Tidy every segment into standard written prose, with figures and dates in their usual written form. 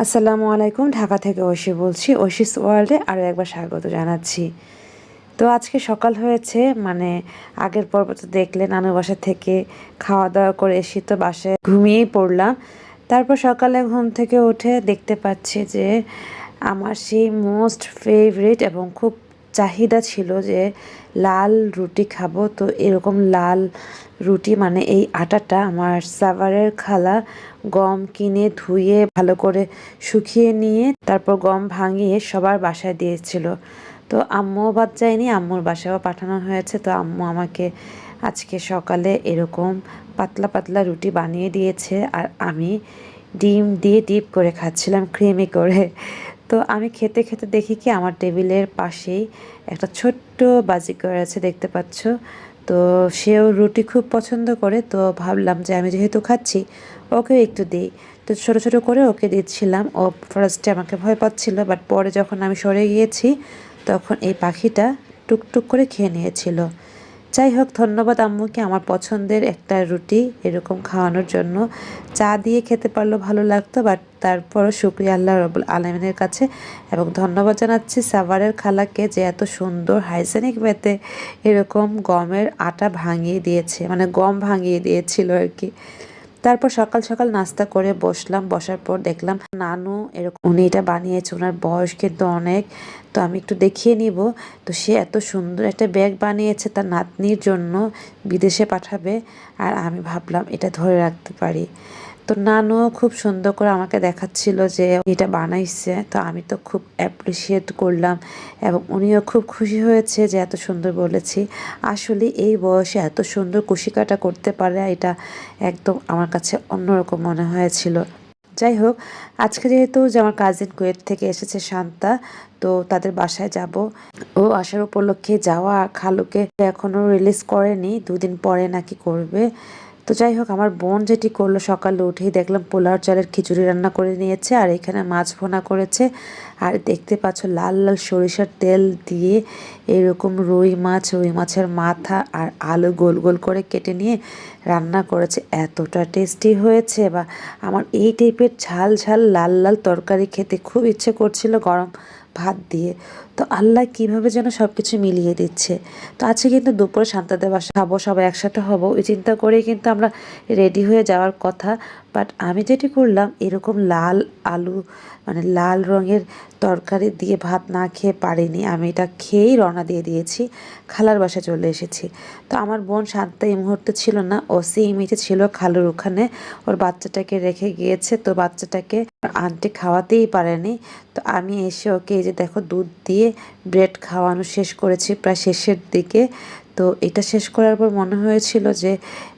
আসসালামু আলাইকুম। ঢাকা থেকে ঐশী বলছি। ঐশীস ওয়ার্ল্ডে আরও একবার স্বাগত জানাচ্ছি। তো আজকে সকাল হয়েছে, আগের পর্ব তো দেখলে নানুর বাসা থেকে খাওয়া দাওয়া করে এসে তো বাসায় ঘুমিয়েই পড়লাম। তারপর সকালে ঘুম থেকে উঠে দেখতে পাচ্ছি যে আমার সেই মোস্ট ফেভারিট এবং খুব চাহিদা ছিল যে লাল রুটি খাবো। তো এরকম লাল রুটি এই আটাটা আমার সাভারের খালা গম কিনে ধুয়ে ভালো করে শুকিয়ে নিয়ে তারপর গম ভাঙিয়ে সবার বাসায় দিয়েছিল। তো আম্মুও বাদ যায়নি, আম্মুর বাসায়ও পাঠানো হয়েছে। তো আম্মু আমাকে আজকে সকালে এরকম পাতলা পাতলা রুটি বানিয়ে দিয়েছে, আর আমি ডিম দিয়ে ডিপ করে খাচ্ছিলাম, ক্রিমি করে। তো আমি খেতে খেতে দেখি কি আমার টেবিলের পাশেই একটা ছোট্ট বাজিকর আছে, দেখতে পাচ্ছ। তো সেও রুটি খুব পছন্দ করে। তো ভাবলাম যে আমি যেহেতু খাচ্ছি ওকেও একটু দিই। তো ছোটো ছোটো করে ওকে দিচ্ছিলাম। ও ফার্স্টে আমাকে ভয় পাচ্ছিল, বাট পরে যখন আমি সরে গিয়েছি তখন এই পাখিটা টুকটুক করে খেয়ে নিয়েছিল। যাই হোক, ধন্যবাদ আম্মুকে আমার পছন্দের একটা রুটি এরকম খাওয়ানোর জন্য। চা দিয়ে খেতে পারলেও ভালো লাগতো, বাট তারপরও শুকরিয়া আল্লাহ রব্বুল আলমিনের কাছে, এবং ধন্যবাদ জানাচ্ছি সাভারের খালাকে যে এত সুন্দর হাইজেনিক ওয়েতে এরকম গমের আটা ভাঙিয়ে দিয়েছে, গম ভাঙিয়ে দিয়েছিল আর কি। তারপর সকাল সকাল নাস্তা করে বসলাম। বসার পর দেখলাম নানু এরকম উনি এটা বানিয়েছে, ওনার বয়স কিন্তু অনেক। তো আমি একটু দেখিয়ে নিব। তো সে এত সুন্দর একটা ব্যাগ বানিয়েছে তার নাতনির জন্য, বিদেশে পাঠাবে। আর আমি ভাবলাম এটা ধরে রাখতে পারি। তো নানুও খুব সুন্দর করে আমাকে দেখাচ্ছিল যে এটা বানাইছে। তো আমি তো খুব অ্যাপ্রিসিয়েট করলাম, এবং উনিও খুব খুশি হয়েছে যে এত সুন্দর বলেছি। আসলে এই বয়সে এত সুন্দর কুশিকাটা করতে পারে, এটা একদম আমার কাছে অন্যরকম মনে হয়েছিল। যাই হোক, আজকে যেহেতু যে আমার কাজিন কুয়েত থেকে এসেছে শান্তা, তো তাদের বাসায় যাব। ও আসার উপলক্ষে যাওয়া, খালুকে এখনও রিলিজ করেনি, 2 দিন পরে নাকি করবে। তো যাই হোক, আমার বোন যেটি করলো, সকালে উঠেই দেখলাম পোলাও চালের খিচুড়ি রান্না করে নিয়েছে, আর এখানে মাছ ভোনা করেছে। আর দেখতে পাচ্ছ লাল লাল সরিষার তেল দিয়ে এরকম রুই মাছের মাথা আর আলু গোল গোল করে কেটে নিয়ে রান্না করেছে। এতটা টেস্টি হয়েছে, বা আমার এই টাইপের ঝাল ঝাল লাল লাল তরকারি খেতে খুব ইচ্ছে করছিল গরম ভাত দিয়ে। তো আল্লাহ কিভাবে যেন সব কিছু মিলিয়ে দিচ্ছে। তো আজকে কিন্তু দুপুরে শান্তাদের বাসা খাবো, সবাই একসাথে হব, ওই চিন্তা করেই কিন্তু আমরা রেডি হয়ে যাওয়ার কথা। বাট আমি যেটি করলাম, এরকম লাল আলু লাল রঙের তরকারি দিয়ে ভাত না খেয়ে পারিনি। আমি এটা খেয়েই রওনা দিয়ে দিয়েছি, খালার বাসায় চলে এসেছি। তো আমার বোন শান্তা এই মুহূর্তে ছিল না, ও সিএমইতে ছিল খালুর ওখানে, ওর বাচ্চাটাকে রেখে গিয়েছে। তো বাচ্চাটাকে আন্টি খাওয়াতেই পারেনি। তো আমি এসে ওকে এই যে দেখো দুধ দিয়ে ব্রেড খাওয়ানো শেষ করেছি প্রায় শেষের দিকে। তো এটা শেষ করার পর মনে হয়েছিল যে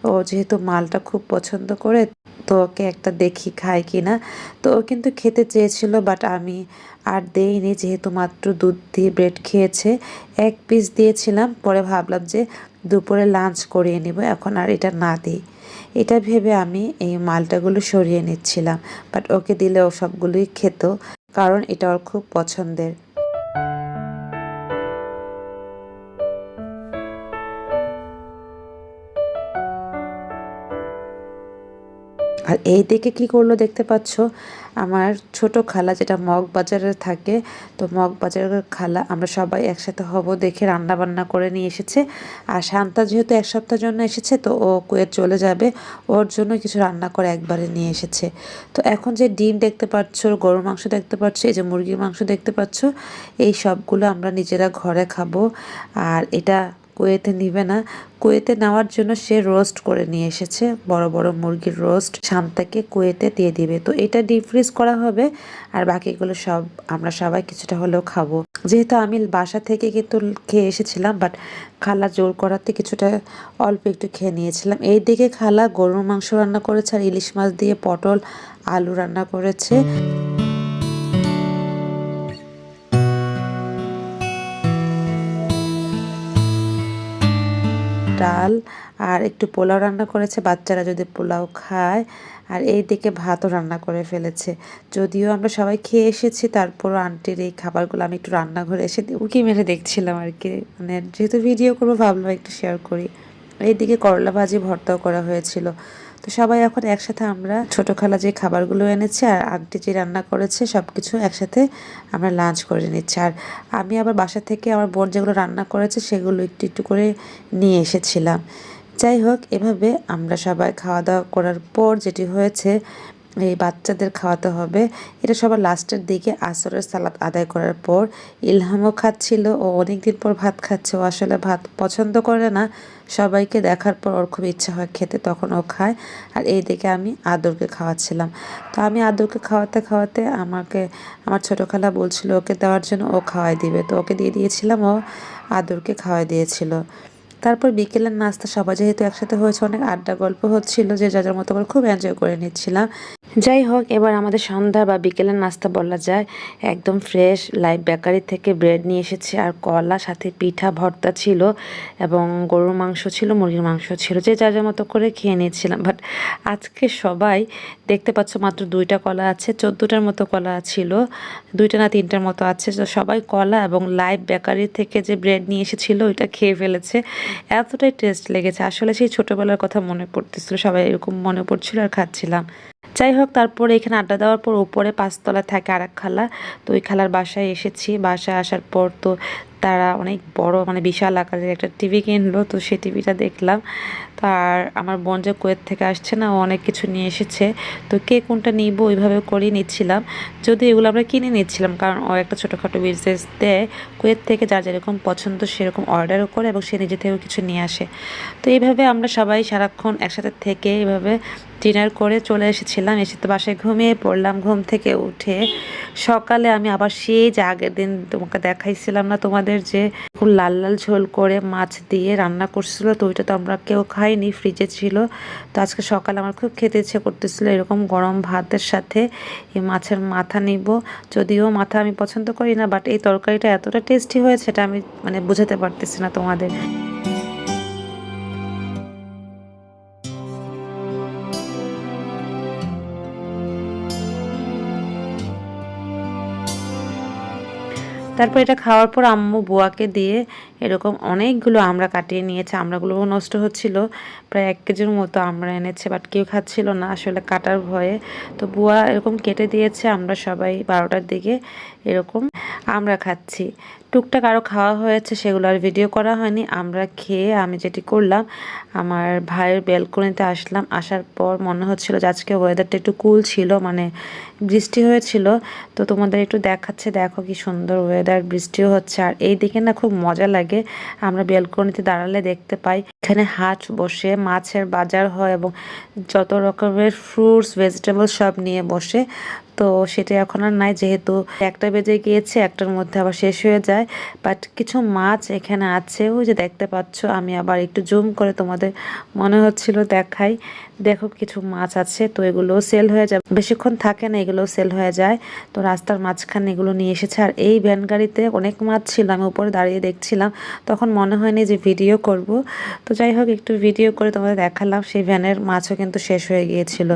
ও যেহেতু মালটা খুব পছন্দ করে, তো ওকে একটা দেখি খায় কি না। তো ও কিন্তু খেতে চেয়েছিল, বাট আমি আর দেইনি, যেহেতু মাত্র দুধ দিয়ে ব্রেড খেয়েছে। 1 পিস দিয়েছিলাম, পরে ভাবলাম যে দুপুরে লাঞ্চ করিয়ে নিব, এখন আর এটা না দিই। এটা ভেবে আমি এই মালটাগুলো সরিয়ে নিচ্ছিলাম, বাট ওকে দিলে ও সবগুলোই খেত, কারণ এটা ওর খুব পছন্দের। আর এই দিকে কি করলো দেখতে পাচ্ছ, আমার ছোট খালা যেটা মগবাজারে থাকে, তো মগবাজারের খালা আমরা সবাই একসাথে হব দেখে রান্না বান্না করে নিয়ে এসেছে। আর শান্তা যেহেতু 1 সপ্তাহের জন্য এসেছে, তো ও কুয়েত চলে যাবে, ওর জন্য কিছু রান্না করে একবারে নিয়ে এসেছে। তো এখন যে ডিম দেখতে পাচ্ছ, গরুর মাংস দেখতে পাচ্ছ, এই যে মুরগির মাংস দেখতে পাচ্ছ, এই সবগুলো আমরা নিজেরা ঘরে খাবো। আর এটা কুয়েতে নিবে না, কুয়েতে নেওয়ার জন্য সে রোস্ট করে নিয়ে এসেছে, বড় বড় মুরগির রোস্ট শান্তাকে কুয়েতে দিয়ে দিবে। তো এটা ডিপ ফ্রিজ করা হবে, আর বাকিগুলো সব আমরা সবাই কিছুটা হলেও খাবো। যেহেতু আমি বাসা থেকে কিন্তু খেয়ে এসেছিলাম, বাট খালা জোর করাতে কিছুটা অল্প একটু খেয়ে নিয়েছিলাম। এই দিকে খালা গরুর মাংস রান্না করেছে, আর ইলিশ মাছ দিয়ে পটল আলু রান্না করেছে, ডাল, আর একটু পোলাও রান্না করেছে, বাচ্চারা যদি পোলাও খায়। আর এই দিকে ভাতও রান্না করে ফেলেছে। যদিও আমরা সবাই খেয়ে এসেছি, তারপরও আন্টির এই খাবারগুলো আমি একটু রান্নাঘরে এসে উকি মেরে দেখছিলাম আর কি। যেহেতু ভিডিও করবো ভাবলাম একটু শেয়ার করি। এইদিকে করলা ভাজি ভর্তাও করা হয়েছিল। তো তো সবাই এখন একসাথে আমরা ছোট খালা যে খাবারগুলো এনেছে আর আন্টি যে রান্না করেছে সবকিছু একসাথে আমরা লাঞ্চ করে নিচ্ছি। আর আমি আবার বাসা থেকে আমার বোন যেগুলো রান্না করেছে সেগুলো একটু একটু করে নিয়ে এসেছিলাম। যাই হোক, এভাবে আমরা সবাই খাওয়া দাওয়া করার পর যেটি হয়েছে, এই বাচ্চাদের খাওয়াতে হবে, এটা সবার লাস্টের দিকে আসরের সালাত আদায় করার পর ইলহামও খাচ্ছিল। ও অনেকদিন পর ভাত খাচ্ছে, ও আসলে ভাত পছন্দ করে না, সবাইকে দেখার পর ওর খুব ইচ্ছা হয় খেতে, তখন ও খায়। আর এই দিকে আমি আদরকে খাওয়াচ্ছিলাম। তো আমি আদরকে খাওয়াতে খাওয়াতে আমাকে আমার ছোটো খালা বলছিল ওকে দেওয়ার জন্য, ও খাওয়াই দিবে, তো ওকে দিয়ে দিয়েছিলাম, ও আদরকে খাওয়াই দিয়েছিল। তারপর বিকেলের নাস্তা সবাই যেহেতু একসাথে হয়েছে, অনেক আড্ডা গল্প হচ্ছিল, যে যার মতো করে খুব এনজয় করে নিচ্ছিলাম। যাই হোক, এবার আমাদের সন্ধ্যা বা বিকেলের নাস্তা বলা যায়, একদম ফ্রেশ লাইভ বেকারি থেকে ব্রেড নিয়ে এসেছে, আর কলা, সাথে পিঠা, ভর্তা ছিল, এবং গরুর মাংস ছিল, মুরগির মাংস ছিল, যে যার মতো করে খেয়ে নিয়েছিলাম। বাট আজকে সবাই দেখতে পাচ্ছ মাত্র 2টা কলা আছে, 14টার মতো কলা ছিল, 2টা না 3টার মতো আছে। তো সবাই কলা এবং লাইভ বেকারি থেকে যে ব্রেড নিয়ে এসেছিল ওইটা খেয়ে ফেলেছে। এতটাই টেস্ট লেগেছে, আসলে সেই ছোটোবেলার কথা মনে পড়তেছিল, সবাই এরকম মনে পড়ছিল আর খাচ্ছিলাম। যাই হোক, তারপরে এখানে আড্ডা দেওয়ার পর উপরে 5তলা থাকে আরেক খালা, তো ওই খালার বাসায় এসেছি। বাসায় আসার পর তো তারা অনেক বড়, মানে বিশাল আকারের একটা টিভি কিনলো, তো সেই টিভিটা দেখলাম। তো আর আমার বোন যে কুয়েত থেকে আসছে না, ও অনেক কিছু নিয়ে এসেছে, তো কে কোনটা নিব ওইভাবে করেই নিচ্ছিলাম। যদি এগুলো আমরা কিনে নিচ্ছিলাম, কারণ ও একটা ছোটোখাটো বিজনেস দেয় কুয়েত থেকে, যার যেরকম পছন্দ সেরকম অর্ডারও করে এবং সে নিজে থেকেও কিছু নিয়ে আসে। তো এইভাবে আমরা সবাই সারাক্ষণ একসাথে থেকে এইভাবে ডিনার করে চলে এসেছিলাম। এসে তো বাসায় ঘুমিয়ে পড়লাম। ঘুম থেকে উঠে সকালে আমি আবার সেই যে আগের দিন তোমাকে দেখাইছিলাম না তোমাদের, যে খুব লাল লাল ঝোল করে মাছ দিয়ে রান্না করছিল, তো ওইটা তো আমরা কেউ খাইনি, ফ্রিজে ছিল। তো আজকে সকালে আমার খুব খেতে ইচ্ছে করতেছিল, এরকম গরম ভাতের সাথে এই মাছের মাথা নিব। যদিও মাথা আমি পছন্দ করি না, বাট এই তরকারিটা এতটা টেস্টি হয়েছে এটা আমি মানে বুঝাতে পারতেছি না তোমাদের। তারপর এটা খাওয়ার পর আম্মু বুয়াকে দিয়ে এরকম অনেকগুলো আমরা কাটিয়ে নিয়েছে। আমড়াগুলোও নষ্ট হচ্ছিল, প্রায় 1 কেজির মতো আমরা এনেছে, বাট কেউ খাচ্ছিল না আসলে কাটার ভয়ে। তো বুয়া এরকম কেটে দিয়েছে, আমরা সবাই 12টার দিকে এরকম আমরা খাচ্ছি। টুকটাক আরও খাওয়া হয়েছে, সেগুলো আর ভিডিও করা হয়নি। আমরা খেয়ে আমি যেটি করলাম, আমার ভাইয়ের ব্যালকনিতে আসলাম। আসার পর মনে হচ্ছিল যে আজকে ওয়েদারটা একটু কুল ছিল, মানে বৃষ্টি হয়েছিল। তো তোমাদের একটু দেখাচ্ছে, দেখো কি সুন্দর ওয়েদার, বৃষ্টিও হচ্ছে। আর এই দিকে না খুব মজা লাগে, আমরা ব্যালকনিতে দাঁড়ালে দেখতে পাই এখানে হাট বসে, মাছের বাজার হয় এবং যত রকমের ফ্রুটস, ভেজিটেবল সব নিয়ে বসে। তো সেটা এখন আর নাই, যেহেতু 1টা বেজে গিয়েছে, 1টার মধ্যে আবার শেষ হয়ে যায়। বাট কিছু মাছ এখানে আছে, ওই যে দেখতে পাচ্ছ, আমি আবার একটু জুম করে তোমাদের মনে হচ্ছিল দেখাই, দেখো কিছু মাছ আছে। তো এগুলোও সেল হয়ে যায়, বেশিক্ষণ থাকে না, এগুলোও সেল হয়ে যায়। তো রাস্তার মাঝখানে এগুলো নিয়ে এসেছে। আর এই ভ্যান গাড়িতে অনেক মাছ ছিল, আমি উপরে দাঁড়িয়ে দেখছিলাম, তখন মনে হয়নি যে ভিডিও করব। তো যাই হোক, একটু ভিডিও করে তোমাদের দেখালাম। সেই ভ্যানের মাছও কিন্তু শেষ হয়ে গিয়েছিল।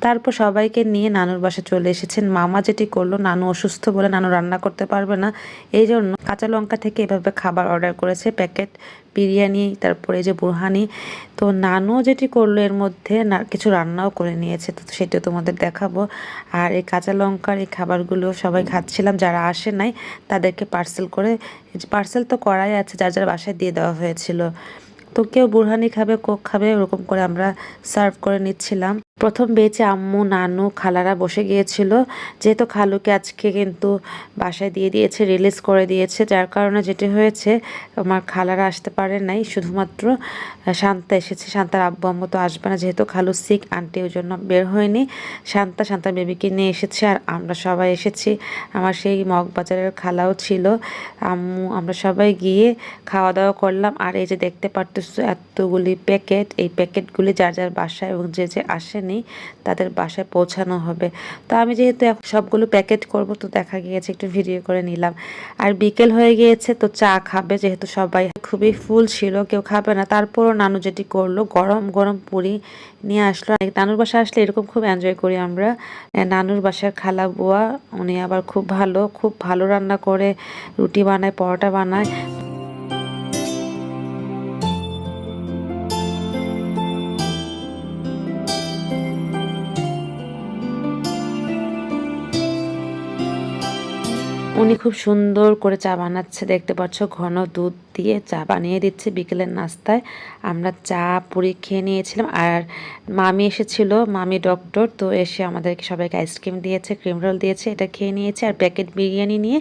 তারপর সবাইকে নিয়ে নানুর বাসায় চলে এসেছেন। মামা যেটি করলো, নানু অসুস্থ বলে নানু রান্না করতে পারবে না, এই জন্য কাঁচা লঙ্কা থেকে এভাবে খাবার অর্ডার করেছে, প্যাকেট বিরিয়ানি, তারপরে যে বুরহানি। তো নানু যেটি করলো এর মধ্যে কিছু রান্নাও করে নিয়েছে, তো সেটা তোমাদের দেখাবো। আর এই কাঁচা লঙ্কার এই খাবারগুলো সবাই খাচ্ছিলাম, যারা আসে নাই তাদেরকে পার্সেল করে, পার্সেল তো করাই আছে, যার যার বাসায় দিয়ে দেওয়া হয়েছিল। তো কেউ বুরহানি খাবে, কোক খাবে, ওরকম করে আমরা সার্ভ করে নিচ্ছিলাম। প্রথম বেচে আম্মু, নানু, খালারা বসে গিয়েছিল, যেহেতু খালুকে আজকে কিন্তু বাসায় দিয়ে দিয়েছে, রিলিজ করে দিয়েছে, যার কারণে যেটি হয়েছে আমার খালারা আসতে পারে নাই, শুধুমাত্র শান্তা এসেছে। শান্তার আব্বু আম্মু তো আসবে না, যেহেতু খালু সিক, আন্টি ওই জন্য বের হয়নি। শান্তার বেবিকে নিয়ে এসেছে, আর আমরা সবাই এসেছি। আমার সেই মগবাজারের খালাও ছিল, আম্মু, আমরা সবাই গিয়ে খাওয়া দাওয়া করলাম। আর এই যে দেখতে পারতেছো এতগুলি প্যাকেট, এই প্যাকেটগুলি যার যার বাসায় এবং যে যে আসেনি তাদের বাসায় পৌঁছানো হবে। তো আমি যেহেতু এখন সবগুলো প্যাকেট করব, তো দেখা গিয়েছে একটু ভিডিও করে নিলাম। আর বিকেল হয়ে গিয়েছে, তো চা খাবে, যেহেতু সবাই খুবই ফুল ছিল, কেউ খাবে না। তারপরও নানু যেটি করলো, গরম গরম পুরি নিয়ে আসলো। নানুর বাসায় আসলে এরকম খুব এনজয় করি আমরা। নানুর বাসার খালা বুয়া, উনি আবার খুব ভালো রান্না করে, রুটি বানায়, পরোটা বানায়। উনি খুব সুন্দর করে চা বানাচ্ছে, দেখতে পাচ্ছ ঘন দুধ দিয়ে চা বানিয়ে দিচ্ছে বিকেলের নাস্তায়। আমরা চা পুরি খেয়ে নিয়েছিলাম। আর মামি এসেছিল, মামি ডক্টর, তো এসে আমাদেরকে সবাইকে আইসক্রিম দিয়েছে, ক্রিম রোল দিয়েছে, এটা খেয়ে নিয়েছে আর প্যাকেট বিরিয়ানি নিয়ে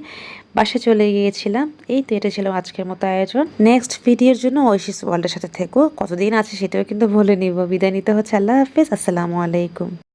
বাসে চলে গিয়েছিলাম। এই তো এটা ছিল আজকের মতো আয়োজন। নেক্সট ভিডিওর জন্য ঐশিস ওয়ার্ল্ডের সাথে থেকো, কতদিন আছে সেটাও কিন্তু বলে নিব। বিদায় নিতে হচ্ছে, আল্লাহ হাফেজ, আসসালামু আলাইকুম।